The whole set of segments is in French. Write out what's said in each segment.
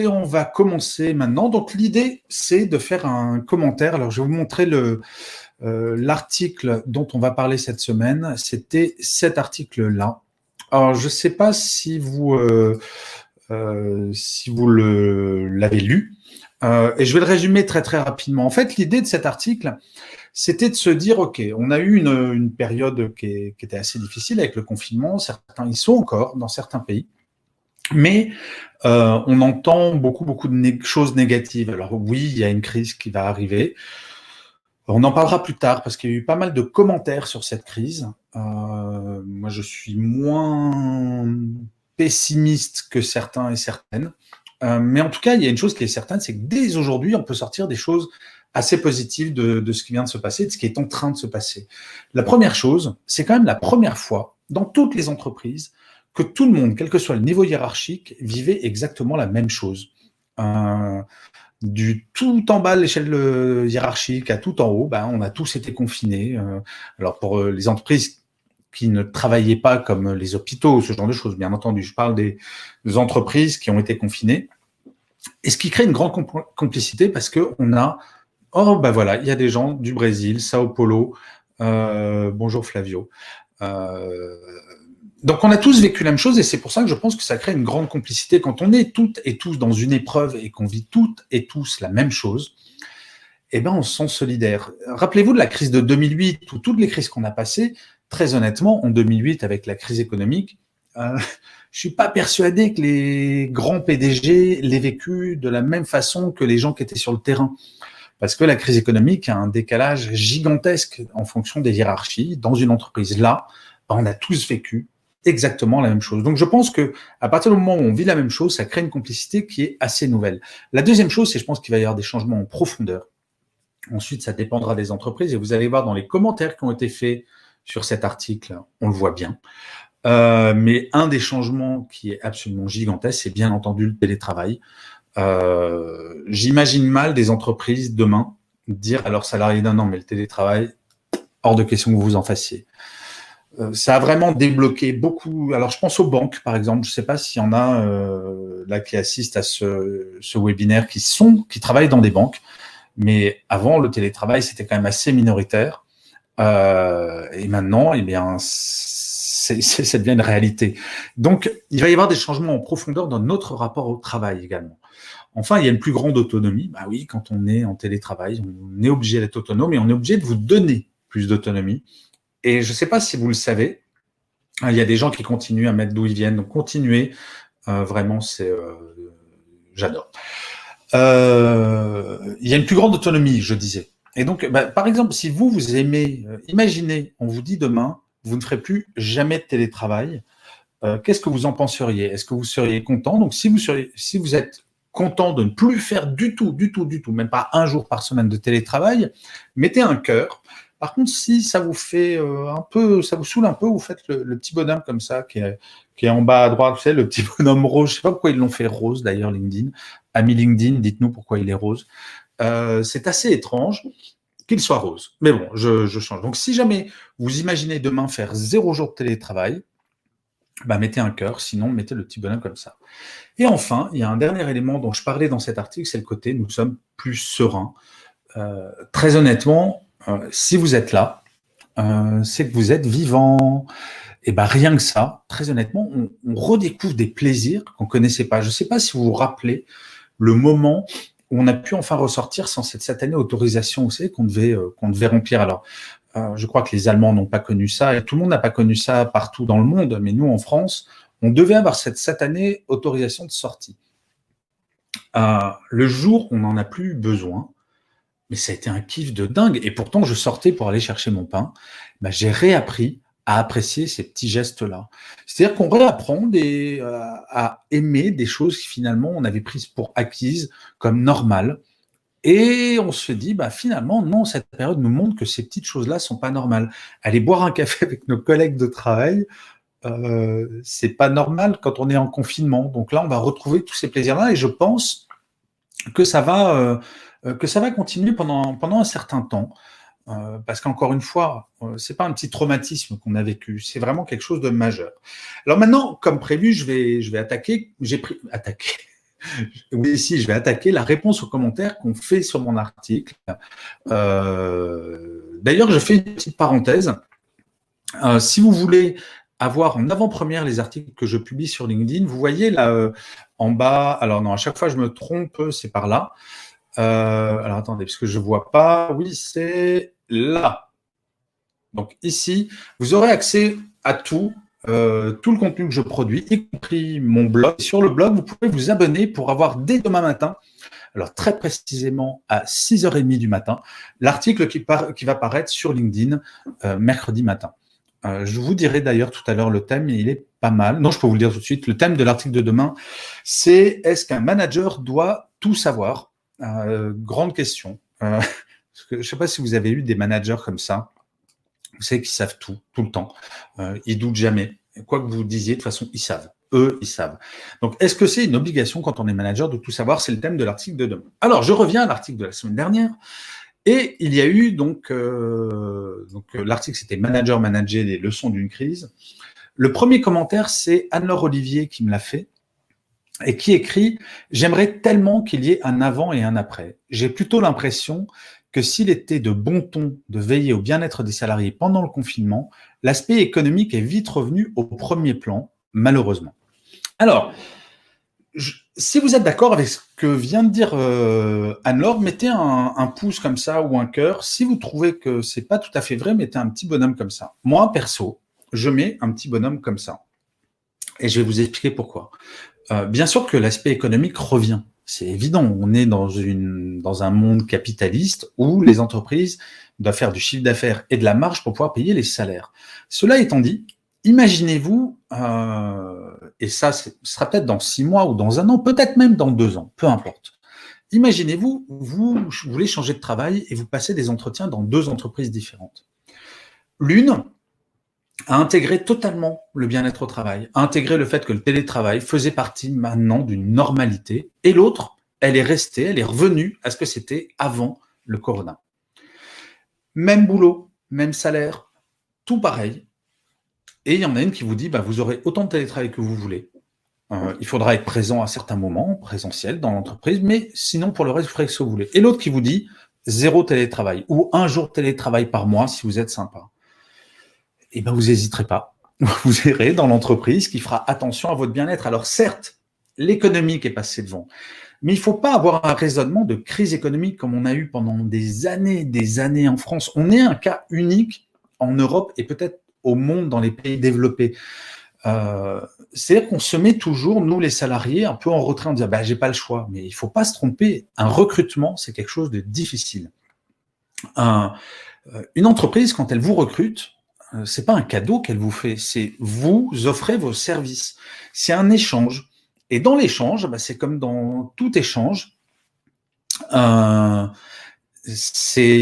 Et on va commencer maintenant. Donc l'idée, c'est de faire un commentaire. Alors je vais vous montrer l'article dont on va parler cette semaine. C'était cet article-là. Alors je ne sais pas si vous l'avez lu. Et je vais le résumer très très rapidement. En fait, l'idée de cet article, c'était de se dire, OK, on a eu une période qui était assez difficile avec le confinement. Certains y sont encore dans certains pays. Mais on entend beaucoup de choses négatives. Alors oui, il y a une crise qui va arriver. On en parlera plus tard parce qu'il y a eu pas mal de commentaires sur cette crise. Moi, je suis moins pessimiste que certains et certaines. Mais en tout cas, il y a une chose qui est certaine, c'est que dès aujourd'hui, on peut sortir des choses assez positives de ce qui vient de se passer, de ce qui est en train de se passer. La première chose, c'est quand même la première fois dans toutes les entreprises que tout le monde, quel que soit le niveau hiérarchique, vivait exactement la même chose. Du tout en bas de l'échelle hiérarchique à tout en haut, on a tous été confinés. Alors pour les entreprises qui ne travaillaient pas comme les hôpitaux, ce genre de choses, bien entendu, je parle des entreprises qui ont été confinées. Et ce qui crée une grande complicité parce qu'on a, voilà, il y a des gens du Brésil, Sao Paulo, bonjour Flavio, donc on a tous vécu la même chose et c'est pour ça que je pense que ça crée une grande complicité. Quand on est toutes et tous dans une épreuve et qu'on vit toutes et tous la même chose, on se sent solidaire. Rappelez-vous de la crise de 2008 ou toutes les crises qu'on a passées. Très honnêtement, en 2008 avec la crise économique, je suis pas persuadé que les grands PDG l'aient vécu de la même façon que les gens qui étaient sur le terrain. Parce que la crise économique a un décalage gigantesque en fonction des hiérarchies. Dans une entreprise, là, on a tous vécu exactement la même chose. Donc je pense que à partir du moment où on vit la même chose, ça crée une complicité qui est assez nouvelle. La deuxième chose, c'est je pense qu'il va y avoir des changements en profondeur. Ensuite, ça dépendra des entreprises et vous allez voir dans les commentaires qui ont été faits sur cet article, on le voit bien. Mais un des changements qui est absolument gigantesque, c'est bien entendu le télétravail. J'imagine mal des entreprises demain dire à leurs salariés non, mais le télétravail, hors de question que vous en fassiez. Ça a vraiment débloqué beaucoup. Alors, je pense aux banques, par exemple. Je ne sais pas s'il y en a là qui assistent à ce webinaire qui travaillent dans des banques. Mais avant, le télétravail, c'était quand même assez minoritaire. Et maintenant, ça devient une réalité. Donc, il va y avoir des changements en profondeur dans notre rapport au travail également. Enfin, il y a une plus grande autonomie. Oui, quand on est en télétravail, on est obligé d'être autonome et on est obligé de vous donner plus d'autonomie. Et je ne sais pas si vous le savez, il y a des gens qui continuent à mettre d'où ils viennent. Donc, continuez. Vraiment, j'adore. Il y a une plus grande autonomie, je disais. Et donc, par exemple, si vous aimez, imaginez, on vous dit demain, vous ne ferez plus jamais de télétravail. Qu'est-ce que vous en penseriez? Est-ce que vous seriez content? Donc, si vous êtes content de ne plus faire du tout, même pas un jour par semaine de télétravail, mettez un cœur. Par contre, si ça vous fait ça vous saoule un peu, vous faites le petit bonhomme comme ça qui est en bas à droite, vous savez, le petit bonhomme rose. Je sais pas pourquoi ils l'ont fait rose d'ailleurs, LinkedIn. Ami LinkedIn, dites-nous pourquoi il est rose. C'est assez étrange qu'il soit rose. Mais bon, je change. Donc, si jamais vous imaginez demain faire 0 jour de télétravail, mettez un cœur, sinon mettez le petit bonhomme comme ça. Et enfin, il y a un dernier élément dont je parlais dans cet article, c'est le côté nous sommes plus sereins. Très honnêtement, si vous êtes là, c'est que vous êtes vivant. Et rien que ça, très honnêtement, on redécouvre des plaisirs qu'on connaissait pas. Je ne sais pas si vous vous rappelez le moment où on a pu enfin ressortir sans cette satanée autorisation, vous savez, qu'on devait remplir. Alors, je crois que les Allemands n'ont pas connu ça, et tout le monde n'a pas connu ça partout dans le monde, mais nous, en France, on devait avoir cette satanée autorisation de sortie. Le jour où on n'en a plus besoin, mais ça a été un kiff de dingue. Et pourtant, je sortais pour aller chercher mon pain. J'ai réappris à apprécier ces petits gestes-là. C'est-à-dire qu'on réapprend à aimer des choses qui finalement on avait prises pour acquises, comme normales. Et on se dit, finalement, non, cette période nous montre que ces petites choses-là sont pas normales. Aller boire un café avec nos collègues de travail, c'est pas normal quand on est en confinement. Donc là, on va retrouver tous ces plaisirs-là et je pense que ça va continuer pendant un certain temps. Parce qu'encore une fois, c'est pas un petit traumatisme qu'on a vécu, c'est vraiment quelque chose de majeur. Alors maintenant, comme prévu, je vais attaquer. Oui, ici, je vais attaquer la réponse aux commentaires qu'on fait sur mon article. D'ailleurs, je fais une petite parenthèse. Si vous voulez avoir en avant-première les articles que je publie sur LinkedIn, vous voyez là en bas, alors non, à chaque fois je me trompe, c'est par là. Alors attendez, parce que je ne vois pas. Oui, c'est là. Donc ici, vous aurez accès à tout le contenu que je produis, y compris mon blog. Sur le blog, vous pouvez vous abonner pour avoir dès demain matin, alors très précisément à 6h30 du matin, l'article qui va paraître sur LinkedIn mercredi matin. Je vous dirai d'ailleurs tout à l'heure le thème, il est pas mal. Non, je peux vous le dire tout de suite. Le thème de l'article de demain, c'est est-ce qu'un manager doit tout savoir? Grande question. Parce que je ne sais pas si vous avez eu des managers comme ça. Vous savez qu'ils savent tout le temps. Ils doutent jamais. Quoi que vous disiez, de toute façon, ils savent. Eux, ils savent. Donc, est-ce que c'est une obligation quand on est manager de tout savoir? C'est le thème de l'article de demain. Alors, je reviens à l'article de la semaine dernière. Et il y a eu donc l'article, c'était Manager manager les leçons d'une crise. Le premier commentaire, c'est Anne-Laure Olivier qui me l'a fait et qui écrit « J'aimerais tellement qu'il y ait un avant et un après. J'ai plutôt l'impression que s'il était de bon ton de veiller au bien-être des salariés pendant le confinement, l'aspect économique est vite revenu au premier plan, malheureusement. » Alors, si vous êtes d'accord avec ce que vient de dire Anne-Laure, mettez un pouce comme ça ou un cœur. Si vous trouvez que c'est pas tout à fait vrai, mettez un petit bonhomme comme ça. Moi, perso, je mets un petit bonhomme comme ça. Et je vais vous expliquer pourquoi. Bien sûr que l'aspect économique revient. C'est évident. On est dans un monde capitaliste où les entreprises doivent faire du chiffre d'affaires et de la marge pour pouvoir payer les salaires. Cela étant dit, imaginez-vous, et ça ce sera peut-être dans 6 mois ou dans 1 an, peut-être même dans 2 ans, peu importe. Imaginez-vous, vous voulez changer de travail et vous passez des entretiens dans 2 entreprises différentes. L'une a intégré totalement le bien-être au travail, a intégré le fait que le télétravail faisait partie maintenant d'une normalité, et l'autre, elle est restée, elle est revenue à ce que c'était avant le corona. Même boulot, même salaire, tout pareil. Et il y en a une qui vous dit, vous aurez autant de télétravail que vous voulez. Il faudra être présent à certains moments, présentiel dans l'entreprise, mais sinon, pour le reste, vous ferez ce que vous voulez. Et l'autre qui vous dit, 0 télétravail, ou 1 jour de télétravail par mois si vous êtes sympa. Et vous n'hésiterez pas. Vous irez dans l'entreprise qui fera attention à votre bien-être. Alors certes, l'économique est passée devant, mais il ne faut pas avoir un raisonnement de crise économique comme on a eu pendant des années en France. On est un cas unique en Europe et peut-être au monde dans les pays développés. C'est-à-dire qu'on se met toujours, nous les salariés, un peu en retrait en disant j'ai pas le choix. Mais il ne faut pas se tromper. Un recrutement, c'est quelque chose de difficile. Une entreprise, quand elle vous recrute, c'est pas un cadeau qu'elle vous fait, c'est vous offrez vos services. C'est un échange. Et dans l'échange, c'est comme dans tout échange, il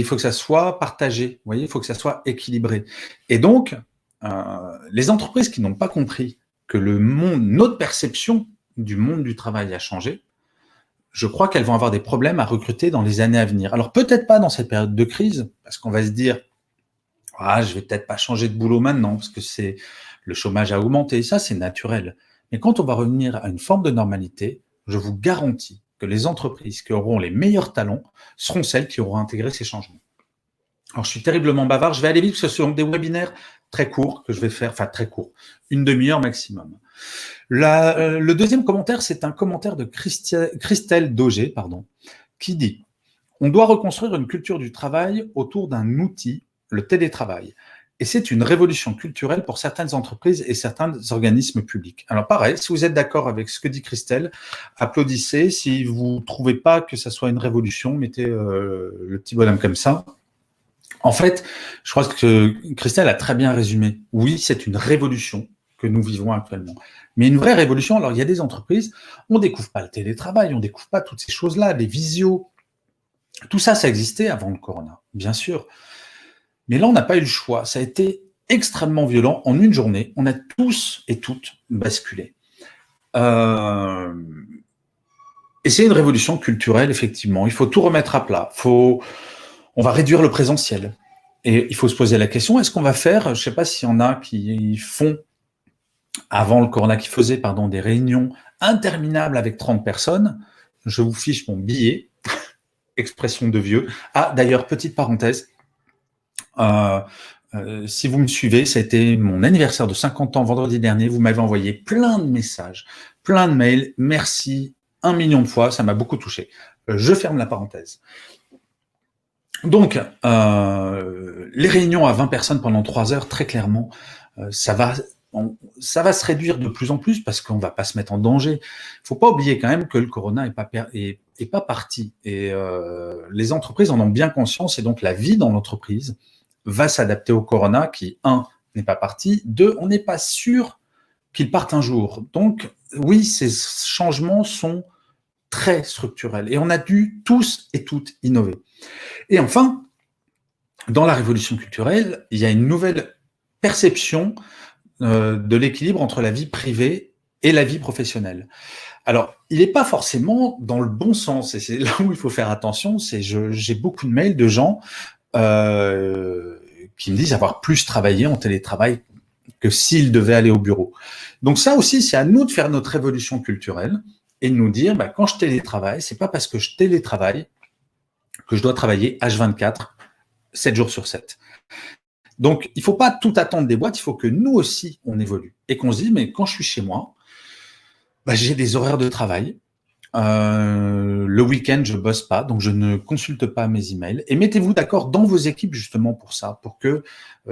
faut que ça soit partagé, vous voyez, il faut que ça soit équilibré. Et donc, les entreprises qui n'ont pas compris que notre perception du monde du travail a changé, je crois qu'elles vont avoir des problèmes à recruter dans les années à venir. Alors peut-être pas dans cette période de crise, parce qu'on va se dire je vais peut-être pas changer de boulot maintenant parce que le chômage a augmenté. Ça, c'est naturel. Mais quand on va revenir à une forme de normalité, je vous garantis que les entreprises qui auront les meilleurs talents seront celles qui auront intégré ces changements. Alors, je suis terriblement bavard. Je vais aller vite parce que ce sont des webinaires très courts que je vais faire, enfin très courts, 1/2 heure maximum. Le deuxième commentaire, c'est un commentaire de Christelle Daugé, qui dit « On doit reconstruire une culture du travail autour d'un outil, le télétravail. Et c'est une révolution culturelle pour certaines entreprises et certains organismes publics. » Alors pareil, si vous êtes d'accord avec ce que dit Christelle, applaudissez. Si vous ne trouvez pas que ça soit une révolution, mettez le petit bonhomme comme ça. En fait, je crois que Christelle a très bien résumé. Oui, c'est une révolution que nous vivons actuellement. Mais une vraie révolution, alors il y a des entreprises, on ne découvre pas le télétravail, on ne découvre pas toutes ces choses-là, les visios. Tout ça, ça existait avant le corona, bien sûr. Mais là, on n'a pas eu le choix. Ça a été extrêmement violent. En une journée, on a tous et toutes basculé. Et c'est une révolution culturelle, effectivement. Il faut tout remettre à plat. On va réduire le présentiel. Et il faut se poser la question, est-ce qu'on va faire, je ne sais pas s'il y en a qui font, avant le corona, qui faisaient des réunions interminable avec 30 personnes, je vous fiche mon billet, expression de vieux. Ah, d'ailleurs, petite parenthèse, si vous me suivez, ça a été mon anniversaire de 50 ans vendredi dernier, vous m'avez envoyé plein de messages, plein de mails, merci 1 million de fois, ça m'a beaucoup touché. Je ferme la parenthèse. Donc, les réunions à 20 personnes pendant 3 heures, très clairement, ça va se réduire de plus en plus parce qu'on ne va pas se mettre en danger. Il ne faut pas oublier quand même que le corona est pas parti. Et les entreprises en ont bien conscience et donc la vie dans l'entreprise va s'adapter au corona qui, n'est pas parti, 2, on n'est pas sûr qu'il parte un jour. Donc, oui, ces changements sont très structurels et on a dû tous et toutes innover. Et enfin, dans la révolution culturelle, il y a une nouvelle perception de l'équilibre entre la vie privée et la vie professionnelle. Alors, il n'est pas forcément dans le bon sens, et c'est là où il faut faire attention, j'ai beaucoup de mails de gens qui me disent avoir plus travaillé en télétravail que s'ils devaient aller au bureau. Donc ça aussi, c'est à nous de faire notre révolution culturelle et de nous dire, quand je télétravaille, c'est pas parce que je télétravaille que je dois travailler H24, 7 jours sur 7. Donc, il ne faut pas tout attendre des boîtes, il faut que nous aussi, on évolue. Et qu'on se dise, mais quand je suis chez moi, j'ai des horaires de travail. Le week-end, je ne bosse pas, donc je ne consulte pas mes emails. Et mettez-vous d'accord dans vos équipes justement pour ça, pour que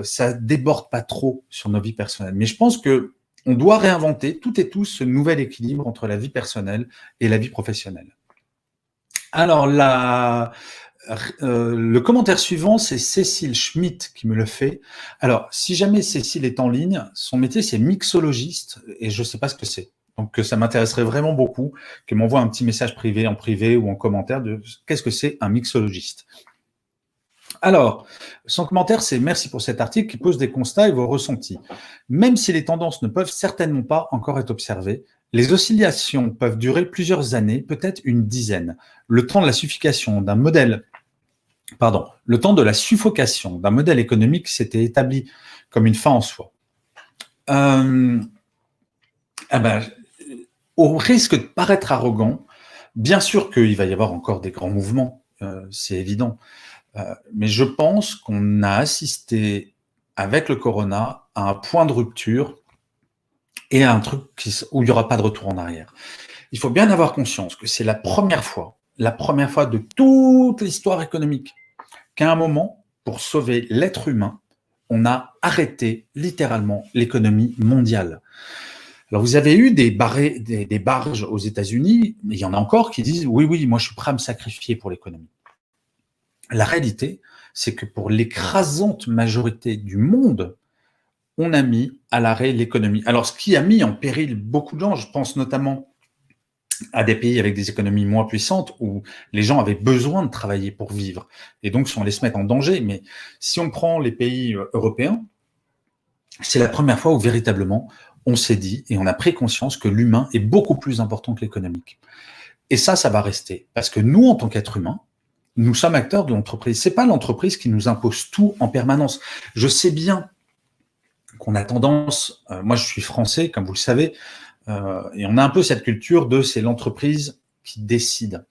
ça ne déborde pas trop sur nos vies personnelles. Mais je pense qu'on doit réinventer toutes et tous ce nouvel équilibre entre la vie personnelle et la vie professionnelle. Alors, le commentaire suivant, c'est Cécile Schmitt qui me le fait. Alors, si jamais Cécile est en ligne, son métier, c'est mixologiste, et je ne sais pas ce que c'est. Donc, ça m'intéresserait vraiment beaucoup qu'elle m'envoie un petit message privé, en privé ou en commentaire de qu'est-ce que c'est un mixologiste. Alors, son commentaire, c'est « Merci pour cet article qui pose des constats et vos ressentis. Même si les tendances ne peuvent certainement pas encore être observées, les oscillations peuvent durer plusieurs années, peut-être une dizaine. Le temps de la suffocation d'un modèle économique s'était établi comme une fin en soi. Au risque de paraître arrogant, bien sûr qu'il va y avoir encore des grands mouvements, c'est évident. Mais je pense qu'on a assisté avec le corona à un point de rupture et à un truc où il n'y aura pas de retour en arrière. Il faut bien avoir conscience que c'est la première fois de toute l'histoire économique qu'à un moment, pour sauver l'être humain, on a arrêté littéralement l'économie mondiale. Alors, vous avez eu des barges aux États-Unis, mais il y en a encore qui disent « Oui, moi je suis prêt à me sacrifier pour l'économie ». La réalité, c'est que pour l'écrasante majorité du monde, on a mis à l'arrêt l'économie. Alors, ce qui a mis en péril beaucoup de gens, je pense notamment à des pays avec des économies moins puissantes où les gens avaient besoin de travailler pour vivre et donc sont allés se mettre en danger. Mais si on prend les pays européens, c'est la première fois où véritablement on s'est dit et on a pris conscience que l'humain est beaucoup plus important que l'économique. Et ça va rester. Parce que nous, en tant qu'êtres humains, nous sommes acteurs de l'entreprise. C'est pas l'entreprise qui nous impose tout en permanence. Je sais bien qu'on a tendance, moi je suis français, comme vous le savez, et on a un peu cette culture de c'est l'entreprise qui décide.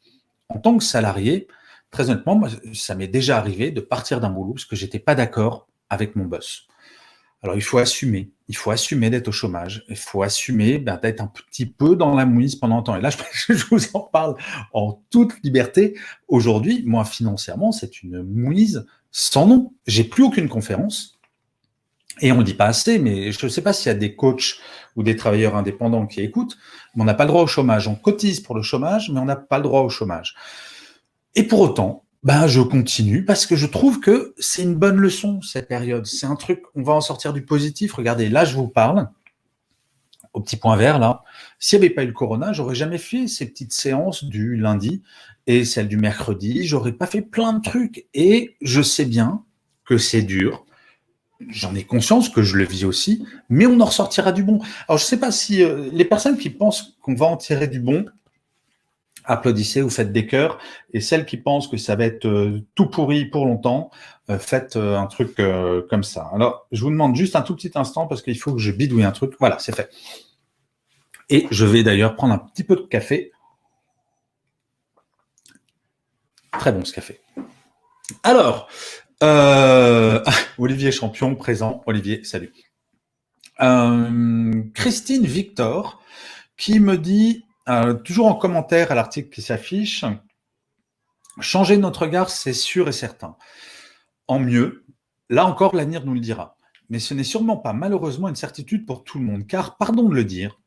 En tant que salarié, très honnêtement, moi, ça m'est déjà arrivé de partir d'un boulot parce que j'étais pas d'accord avec mon boss. Alors il faut assumer d'être au chômage, il faut assumer d'être un petit peu dans la mouise pendant un temps. Et là, je vous en parle en toute liberté. Aujourd'hui, moi, financièrement, c'est une mouise sans nom. J'ai plus aucune conférence. Et on ne le dit pas assez, mais je ne sais pas s'il y a des coachs ou des travailleurs indépendants qui écoutent, mais on n'a pas le droit au chômage. On cotise pour le chômage, mais on n'a pas le droit au chômage. Et pour autant, je continue parce que je trouve que c'est une bonne leçon, cette période. C'est un truc, on va en sortir du positif. Regardez, là, je vous parle, au petit point vert, là. S'il n'y avait pas eu le corona, j'aurais jamais fait ces petites séances du lundi et celles du mercredi. J'aurais pas fait plein de trucs. Et je sais bien que c'est dur. J'en ai conscience que je le vis aussi, mais on en ressortira du bon. Alors, je ne sais pas si les personnes qui pensent qu'on va en tirer du bon, applaudissez ou faites des cœurs, et celles qui pensent que ça va être tout pourri pour longtemps, faites un truc comme ça. Alors, je vous demande juste un tout petit instant parce qu'il faut que je bidouille un truc. Voilà, c'est fait. Et je vais d'ailleurs prendre un petit peu de café. Très bon ce café. Alors, Olivier Champion, présent. Olivier, salut. Christine Victor, qui me dit, toujours en commentaire à l'article qui s'affiche, changer notre regard, c'est sûr et certain. En mieux, là encore, l'avenir nous le dira. Mais ce n'est sûrement pas malheureusement une certitude pour tout le monde, car, pardon de le dire,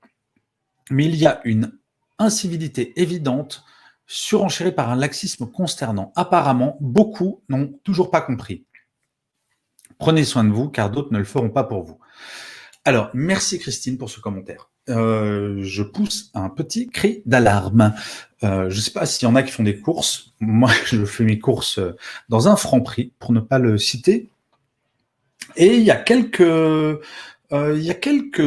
mais il y a une incivilité évidente, surenchérée par un laxisme consternant. Apparemment, beaucoup n'ont toujours pas compris. Prenez soin de vous, car d'autres ne le feront pas pour vous. Alors, merci Christine pour ce commentaire. Je pousse un petit cri d'alarme. Je ne sais pas s'il y en a qui font des courses. Moi, je fais mes courses dans un Franprix, pour ne pas le citer. Et il y a quelques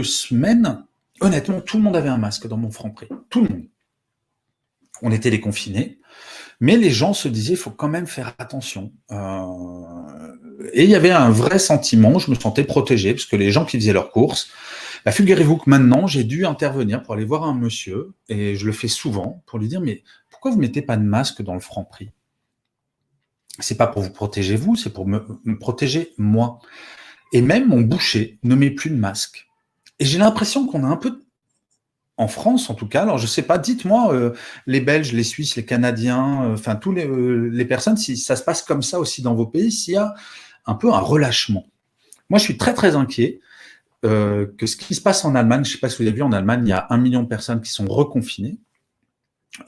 semaines, honnêtement, tout le monde avait un masque dans mon Franprix. Tout le monde. On était déconfinés, mais les gens se disaient, il faut quand même faire attention. Et il y avait un vrai sentiment, je me sentais protégé, parce que les gens qui faisaient leurs courses, figurez-vous que maintenant, j'ai dû intervenir pour aller voir un monsieur, et je le fais souvent, pour lui dire, mais pourquoi vous ne mettez pas de masque dans le Franprix? C'est pas pour vous protéger vous, c'est pour me protéger moi. Et même mon boucher ne met plus de masque. Et j'ai l'impression qu'on a un peu, en France en tout cas, alors je sais pas, dites-moi, les Belges, les Suisses, les Canadiens, enfin tous les personnes, si ça se passe comme ça aussi dans vos pays, s'il y a un peu un relâchement. Moi, je suis très très inquiet que ce qui se passe en Allemagne, je ne sais pas si vous avez vu, en Allemagne, il y a 1 million de personnes qui sont reconfinées,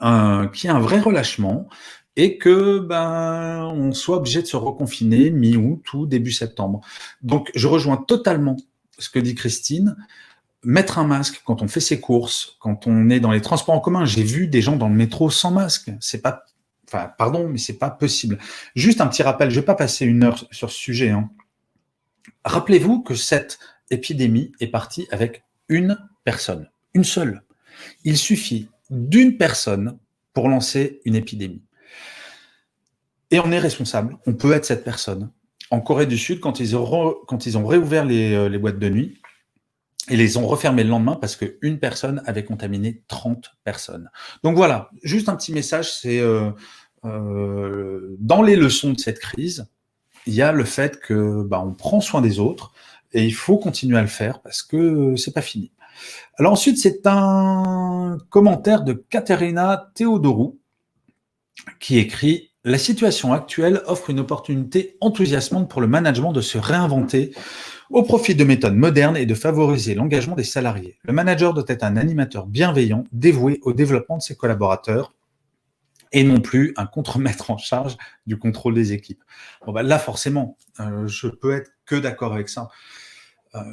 qu'il y a un vrai relâchement et que on soit obligé de se reconfiner mi-août ou début septembre. Donc, je rejoins totalement ce que dit Christine. Mettre un masque quand on fait ses courses, quand on est dans les transports en commun. J'ai vu des gens dans le métro sans masque. C'est pas, enfin, pardon, mais c'est pas possible. Juste un petit rappel. Je vais pas passer 1 heure sur ce sujet, hein. Rappelez-vous que cette épidémie est partie avec une personne, une seule. Il suffit d'une personne pour lancer une épidémie. Et on est responsable, on peut être cette personne. En Corée du Sud, quand ils ont réouvert les boîtes de nuit, ils les ont refermées le lendemain parce qu'une personne avait contaminé 30 personnes. Donc voilà, juste un petit message, c'est dans les leçons de cette crise, il y a le fait que on prend soin des autres et il faut continuer à le faire parce que c'est pas fini. Alors ensuite, c'est un commentaire de Katerina Theodorou qui écrit « La situation actuelle offre une opportunité enthousiasmante pour le management de se réinventer au profit de méthodes modernes et de favoriser l'engagement des salariés. Le manager doit être un animateur bienveillant, dévoué au développement de ses collaborateurs et non plus un contremaître en charge du contrôle des équipes. » Bon, là, forcément, je peux être que d'accord avec ça.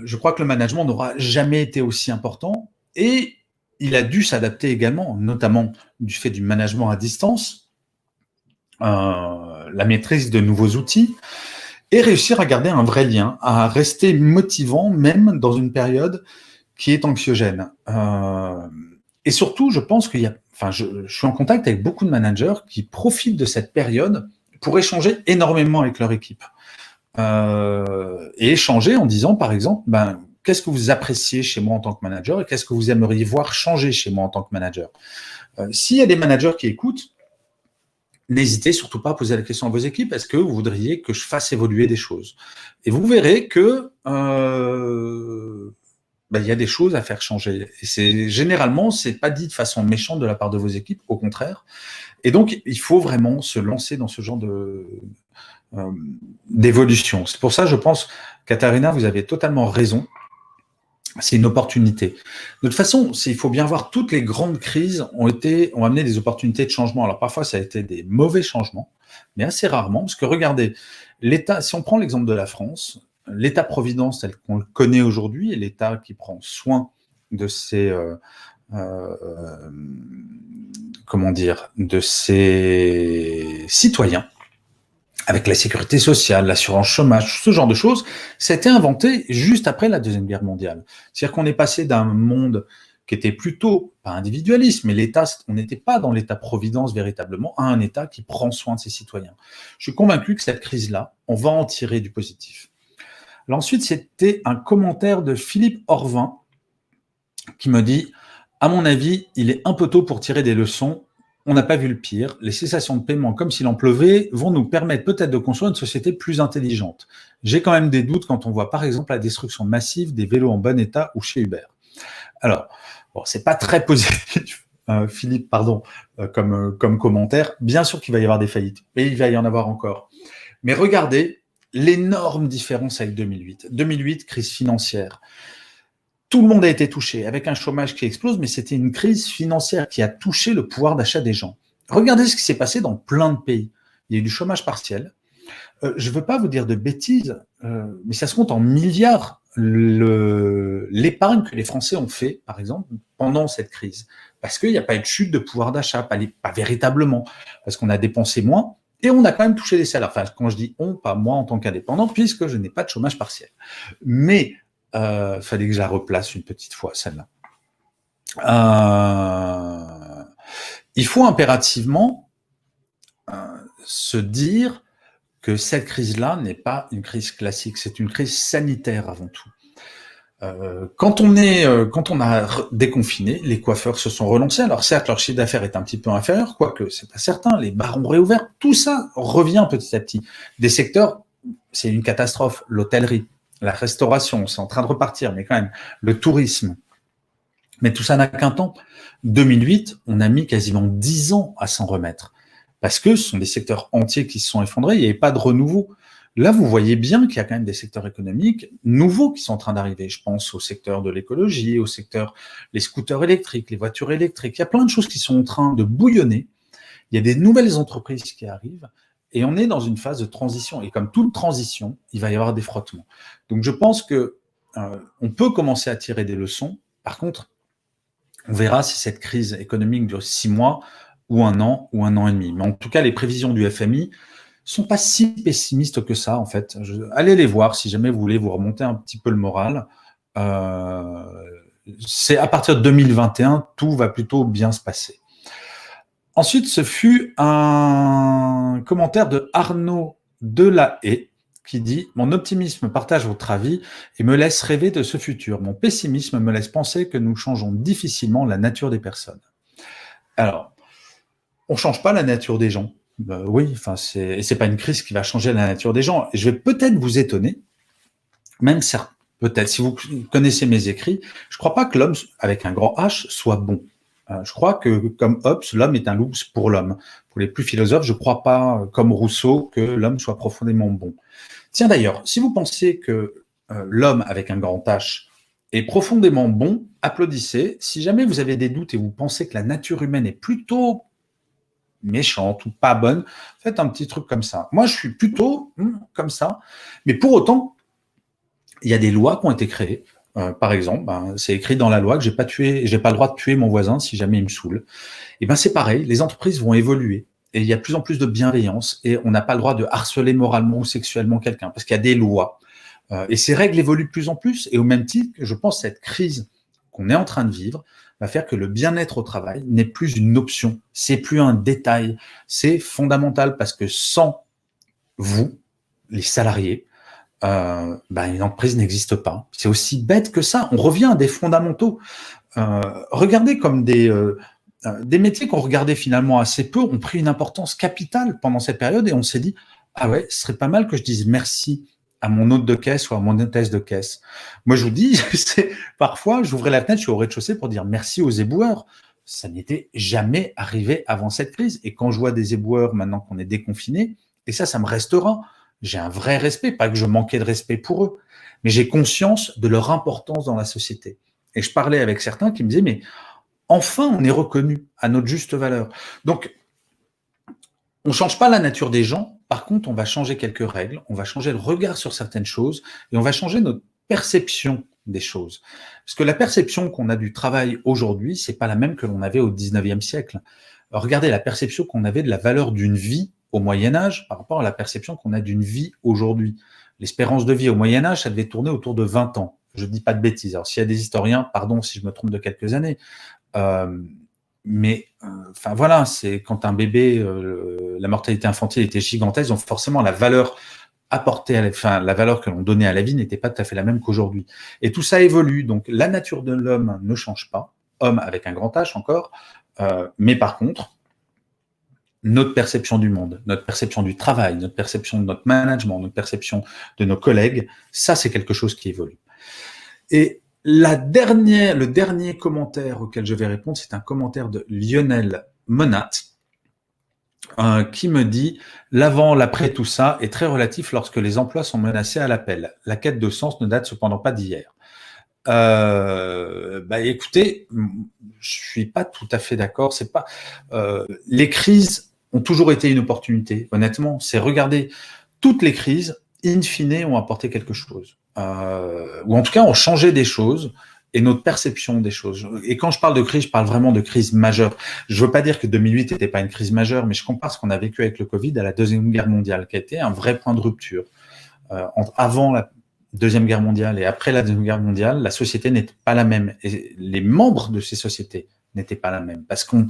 Je crois que le management n'aura jamais été aussi important et il a dû s'adapter également, notamment du fait du management à distance, la maîtrise de nouveaux outils et réussir à garder un vrai lien, à rester motivant même dans une période qui est anxiogène. Et surtout, je pense qu'il y a, je suis en contact avec beaucoup de managers qui profitent de cette période pour échanger énormément avec leur équipe. Et échanger en disant, par exemple, qu'est-ce que vous appréciez chez moi en tant que manager et qu'est-ce que vous aimeriez voir changer chez moi en tant que manager. S'il y a des managers qui écoutent, n'hésitez surtout pas à poser la question à vos équipes, est-ce que vous voudriez que je fasse évoluer des choses? Et vous verrez que il y a des choses à faire changer. Et généralement, c'est pas dit de façon méchante de la part de vos équipes, au contraire. Et donc, il faut vraiment se lancer dans ce genre d'évolution. C'est pour ça, je pense, Katharina, vous avez totalement raison. C'est une opportunité. De toute façon, il faut bien voir, toutes les grandes crises ont amené des opportunités de changement. Alors parfois, ça a été des mauvais changements, mais assez rarement, parce que regardez, l'État, si on prend l'exemple de la France, l'État-providence tel qu'on le connaît aujourd'hui, et l'État qui prend soin de ses citoyens, avec la sécurité sociale, l'assurance chômage, ce genre de choses, ça a été inventé juste après la Deuxième Guerre mondiale. C'est-à-dire qu'on est passé d'un monde qui était plutôt, pas individualiste, mais l'État, on n'était pas dans l'État-providence véritablement, à un État qui prend soin de ses citoyens. Je suis convaincu que cette crise-là, on va en tirer du positif. Alors ensuite, c'était un commentaire de Philippe Orvin qui me dit À mon avis, il est un peu tôt pour tirer des leçons. On n'a pas vu le pire. Les cessations de paiement, comme s'il en pleuvait, vont nous permettre peut-être de construire une société plus intelligente. J'ai quand même des doutes quand on voit par exemple la destruction massive des vélos en bon état ou chez Uber. Alors, bon, c'est pas très positif, Philippe, pardon, comme commentaire. Bien sûr qu'il va y avoir des faillites, et il va y en avoir encore. Mais regardez l'énorme différence avec 2008. 2008, crise financière. Tout le monde a été touché, avec un chômage qui explose, mais c'était une crise financière qui a touché le pouvoir d'achat des gens. Regardez ce qui s'est passé dans plein de pays. Il y a eu du chômage partiel. Je ne veux pas vous dire de bêtises, mais ça se compte en milliards l'épargne que les Français ont fait, par exemple, pendant cette crise. Parce qu'il n'y a pas eu de chute de pouvoir d'achat, pas véritablement, parce qu'on a dépensé moins et on a quand même touché les salaires. Enfin, quand je dis on, pas moi en tant qu'indépendant, puisque je n'ai pas de chômage partiel. Mais fallait que je la replace une petite fois, celle-là. Il faut impérativement se dire que cette crise-là n'est pas une crise classique, c'est une crise sanitaire avant tout. Quand on a déconfiné, les coiffeurs se sont relancés. Alors certes, leur chiffre d'affaires est un petit peu inférieur, quoique c'est pas certain. Les bars ont réouvert. Tout ça revient petit à petit. Des secteurs, c'est une catastrophe. L'hôtellerie, la restauration, c'est en train de repartir, mais quand même, le tourisme. Mais tout ça n'a qu'un temps. 2008, on a mis quasiment 10 ans à s'en remettre. Parce que ce sont des secteurs entiers qui se sont effondrés, il n'y avait pas de renouveau. Là, vous voyez bien qu'il y a quand même des secteurs économiques nouveaux qui sont en train d'arriver. Je pense au secteur de l'écologie, au secteur les scooters électriques, les voitures électriques. Il y a plein de choses qui sont en train de bouillonner. Il y a des nouvelles entreprises qui arrivent. Et on est dans une phase de transition. Et comme toute transition, il va y avoir des frottements. Donc je pense que on peut commencer à tirer des leçons. Par contre, on verra si cette crise économique dure 6 mois ou 1 an ou 1 an et demi. Mais en tout cas, les prévisions du FMI sont pas si pessimistes que ça, en fait. Allez les voir si jamais vous voulez vous remonter un petit peu le moral. C'est à partir de 2021, tout va plutôt bien se passer. Ensuite, ce fut un commentaire de Arnaud Delahaye qui dit « Mon optimisme partage votre avis et me laisse rêver de ce futur. Mon pessimisme me laisse penser que nous changeons difficilement la nature des personnes. » Alors, on ne change pas la nature des gens. Oui, enfin, c'est pas une crise qui va changer la nature des gens. Et je vais peut-être vous étonner, même ça, peut-être, si vous connaissez mes écrits, je ne crois pas que l'homme avec un grand H soit bon. Je crois que, comme Hobbes, l'homme est un loup pour l'homme. Pour les plus philosophes, je ne crois pas, comme Rousseau, que l'homme soit profondément bon. Tiens d'ailleurs, si vous pensez que l'homme avec un grand H est profondément bon, applaudissez. Si jamais vous avez des doutes et vous pensez que la nature humaine est plutôt méchante ou pas bonne, faites un petit truc comme ça. Moi, je suis plutôt comme ça. Mais pour autant, il y a des lois qui ont été créées. Par exemple, c'est écrit dans la loi que j'ai pas le droit de tuer mon voisin si jamais il me saoule. Et c'est pareil, les entreprises vont évoluer et il y a de plus en plus de bienveillance et on n'a pas le droit de harceler moralement ou sexuellement quelqu'un parce qu'il y a des lois. Et ces règles évoluent de plus en plus et au même titre que je pense que cette crise qu'on est en train de vivre va faire que le bien-être au travail n'est plus une option, c'est plus un détail, c'est fondamental parce que sans vous, les salariés, une entreprise n'existe pas. C'est aussi bête que ça. On revient à des fondamentaux. Regardez comme des métiers qu'on regardait finalement assez peu ont pris une importance capitale pendant cette période et on s'est dit ah ouais, ce serait pas mal que je dise merci à mon hôte de caisse ou à mon hôtesse de caisse. Moi, je vous dis, parfois, j'ouvrais la fenêtre, je suis au rez-de-chaussée pour dire merci aux éboueurs. Ça n'était jamais arrivé avant cette crise. Et quand je vois des éboueurs maintenant qu'on est déconfinés, et ça me restera. J'ai un vrai respect, pas que je manquais de respect pour eux, mais j'ai conscience de leur importance dans la société. Et je parlais avec certains qui me disaient, mais enfin, on est reconnu à notre juste valeur. Donc, on ne change pas la nature des gens, par contre, on va changer quelques règles, on va changer le regard sur certaines choses, et on va changer notre perception des choses. Parce que la perception qu'on a du travail aujourd'hui, c'est pas la même que l'on avait au 19e siècle. Alors, regardez la perception qu'on avait de la valeur d'une vie au Moyen-Âge par rapport à la perception qu'on a d'une vie aujourd'hui. L'espérance de vie au Moyen-Âge, ça devait tourner autour de 20 ans. Je ne dis pas de bêtises. Alors, s'il y a des historiens, pardon si je me trompe de quelques années, voilà, c'est quand un bébé, la mortalité infantile était gigantesque, donc forcément la valeur apportée, la valeur que l'on donnait à la vie n'était pas tout à fait la même qu'aujourd'hui. Et tout ça évolue, donc la nature de l'homme ne change pas. homme avec un grand H encore, mais par contre, notre perception du monde, notre perception du travail, notre perception de notre management, notre perception de nos collègues, ça c'est quelque chose qui évolue. Et le dernier commentaire auquel je vais répondre, c'est un commentaire de Lionel Monat, qui me dit « L'avant, l'après, tout ça est très relatif lorsque les emplois sont menacés à l'appel. La quête de sens ne date cependant pas d'hier. » Écoutez, je suis pas tout à fait d'accord. C'est pas les crises ont toujours été une opportunité. Honnêtement, c'est regarder toutes les crises, in fine, ont apporté quelque chose, ou en tout cas ont changé des choses et notre perception des choses. Et quand je parle de crise, je parle vraiment de crise majeure. Je veux pas dire que 2008 n'était pas une crise majeure, mais je compare ce qu'on a vécu avec le Covid à la Deuxième Guerre mondiale, qui a été un vrai point de rupture. Entre avant la Deuxième Guerre mondiale et après la Deuxième Guerre mondiale, la société n'était pas la même. Et les membres de ces sociétés n'étaient pas la même. Parce qu'on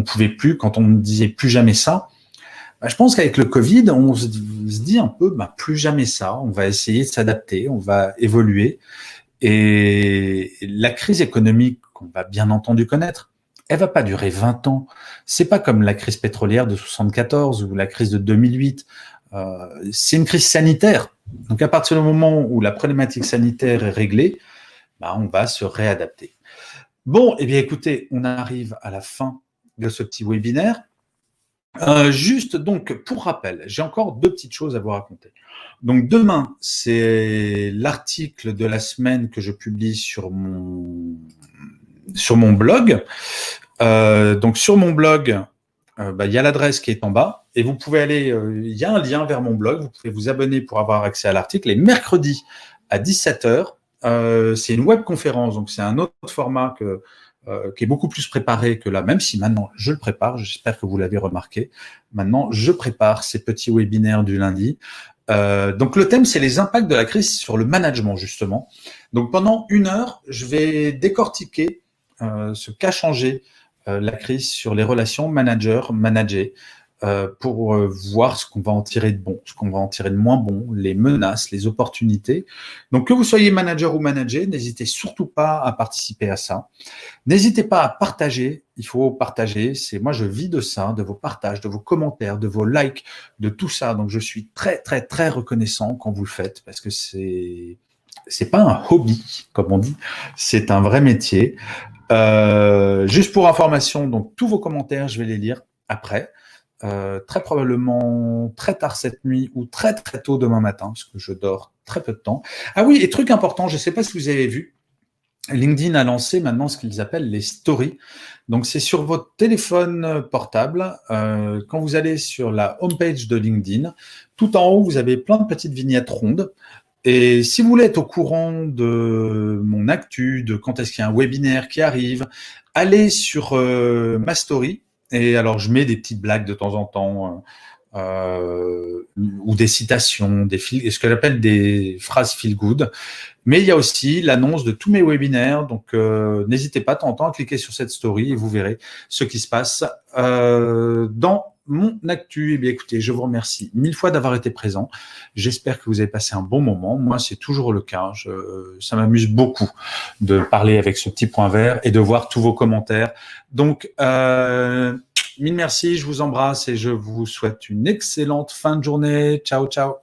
pouvait plus, quand on ne disait plus jamais ça, je pense qu'avec le Covid, on se dit un peu, plus jamais ça. On va essayer de s'adapter, on va évoluer. Et la crise économique qu'on va bien entendu connaître, elle va pas durer 20 ans. C'est pas comme la crise pétrolière de 74 ou la crise de 2008. C'est une crise sanitaire. Donc à partir du moment où la problématique sanitaire est réglée, on va se réadapter. Bon, eh bien écoutez, on arrive à la fin de ce petit webinaire. Juste donc, pour rappel, j'ai encore 2 petites choses à vous raconter. Donc demain, c'est l'article de la semaine que je publie sur mon blog. Donc sur mon blog, il y a l'adresse qui est en bas et vous pouvez aller, il y a un lien vers mon blog, vous pouvez vous abonner pour avoir accès à l'article. Et mercredi à 17h, c'est une webconférence, donc c'est un autre format qui est beaucoup plus préparé que là, même si maintenant je le prépare, j'espère que vous l'avez remarqué. Maintenant, je prépare ces petits webinaires du lundi. Donc le thème, c'est les impacts de la crise sur le management, justement. Donc pendant 1 heure, je vais décortiquer ce qu'a changé la crise sur les relations manager-managé, pour voir ce qu'on va en tirer de bon, ce qu'on va en tirer de moins bon, les menaces, les opportunités. Donc que vous soyez manager ou manager, n'hésitez surtout pas à participer à ça. N'hésitez pas à partager, il faut partager, moi je vis de ça, de vos partages, de vos commentaires, de vos likes, de tout ça. Donc je suis très très très reconnaissant quand vous le faites, parce que c'est pas un hobby, comme on dit, c'est un vrai métier. Juste pour information, donc tous vos commentaires, je vais les lire après. Très probablement très tard cette nuit ou très très tôt demain matin, parce que je dors très peu de temps. Ah oui, et truc important, je ne sais pas si vous avez vu, LinkedIn a lancé maintenant ce qu'ils appellent les stories. Donc c'est sur votre téléphone portable, quand vous allez sur la homepage de LinkedIn, tout en haut, vous avez plein de petites vignettes rondes. Et si vous voulez être au courant de mon actu, de quand est-ce qu'il y a un webinaire qui arrive, allez sur ma story. Et alors, je mets des petites blagues de temps en temps, ou des citations, ce que j'appelle des phrases feel good. Mais il y a aussi l'annonce de tous mes webinaires. Donc, n'hésitez pas de temps en temps à cliquer sur cette story et vous verrez ce qui se passe dans mon actu. Eh bien, écoutez, je vous remercie 1000 fois d'avoir été présent. J'espère que vous avez passé un bon moment. Moi, c'est toujours le cas. Ça m'amuse beaucoup de parler avec ce petit point vert et de voir tous vos commentaires. Donc, 1000 merci, je vous embrasse et je vous souhaite une excellente fin de journée. Ciao, ciao.